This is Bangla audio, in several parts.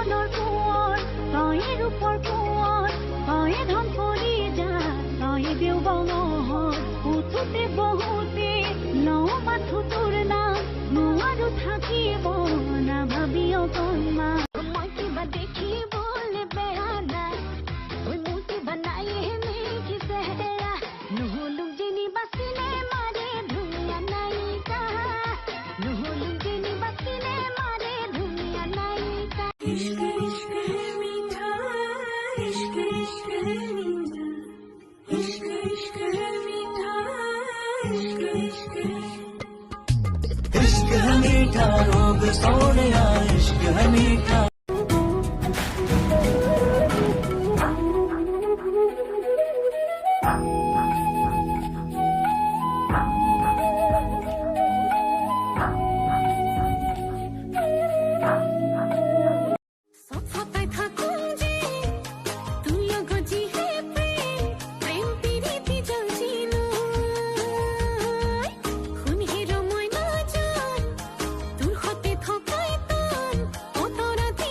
মনৰ কোঁৱৰ তয়ে ৰূপৰ কোঁৱৰ তয়ে ধন কৰি যা তয়ে দেও বঙৰ উঠোতে বহুতে লওঁ মাথো তোৰ নাম নোৱাৰো থাকিব নাভাবি অকণমান মই কিবা দেখিবলৈ বেয়া নাই ঐ মোৰ কিবা নাই নেকি চেহেৰা নহ'লো যেনিবা চিনেমাৰে ধুনীয়া নায়িকা নহ'লো যেনিবা চিনেমাৰে ধুনীয়া নায়িকা ইश्क इश्क है मीठा इश्क इश्क है मीठा इश्क इश्क है मीठा इश्क इश्क है इश्क है मीठा रोग सोनिया इश्क है मीठा সফাতাই থাকুন যে তুইও গজি হে প্রেম প্রেম পিরিতি জ্বলছিল খুন হিরো ময়না জান তোর হতে থকাই তান অতরাধি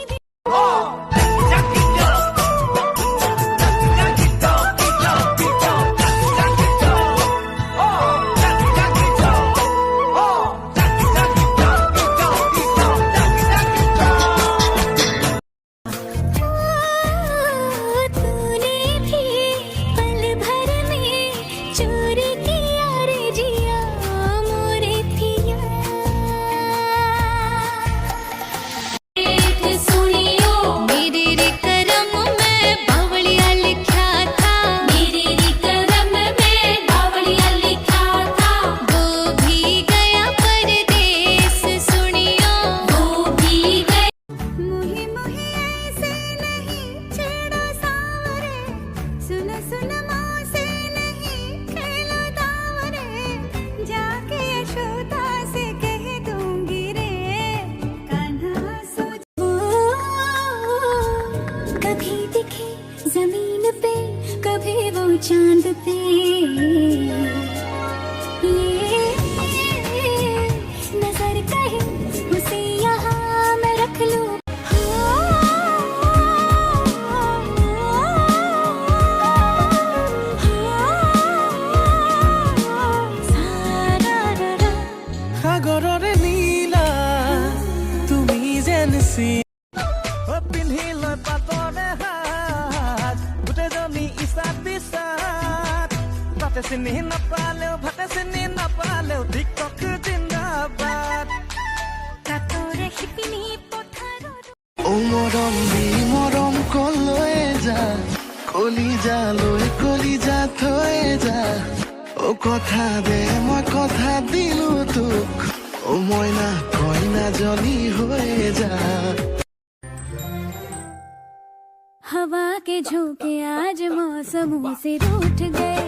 तूने भी पल भर में चोरी किया रे जिया मोरे थिया सुनियो मेरे रे करम में बावलिया लिखा था मेरे रे करम में बावलिया लिखा था वो भी गया परदेस सुनियो वो भी गया मुही मुही ऐसे नहीं छेड़ो सावरे सुन सुन माँ से नहीं खेलो दावरे जाके यशोदा से कह दूंगी रे कान्हा सोच कभी दिखे जमीन पे कभी वो चांद पे ये नजर कहे उसे यहाँ मैं रख लूं সাগৰৰে নীলা তুমি যেন পিন্ধি লৈ পাতৰে হাত গোটেইজনী ইচাত বিচাত তাতে চিনি নাপালেও ভাতে চিনি নাপালেও টিকটক জিন্দাবাদ কাতৰে শিপিনী পথাৰৰ ও মৰম কলৈ যা কলিজা থৈ যা ও কথা দে মই কথা দিলো তোক ও মইনা কইনা জনী হৈ যা हवा के झोंके आज मौसमों से रूठ गए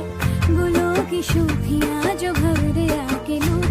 गुलों की शोखियाँ जो भर दे आके लूट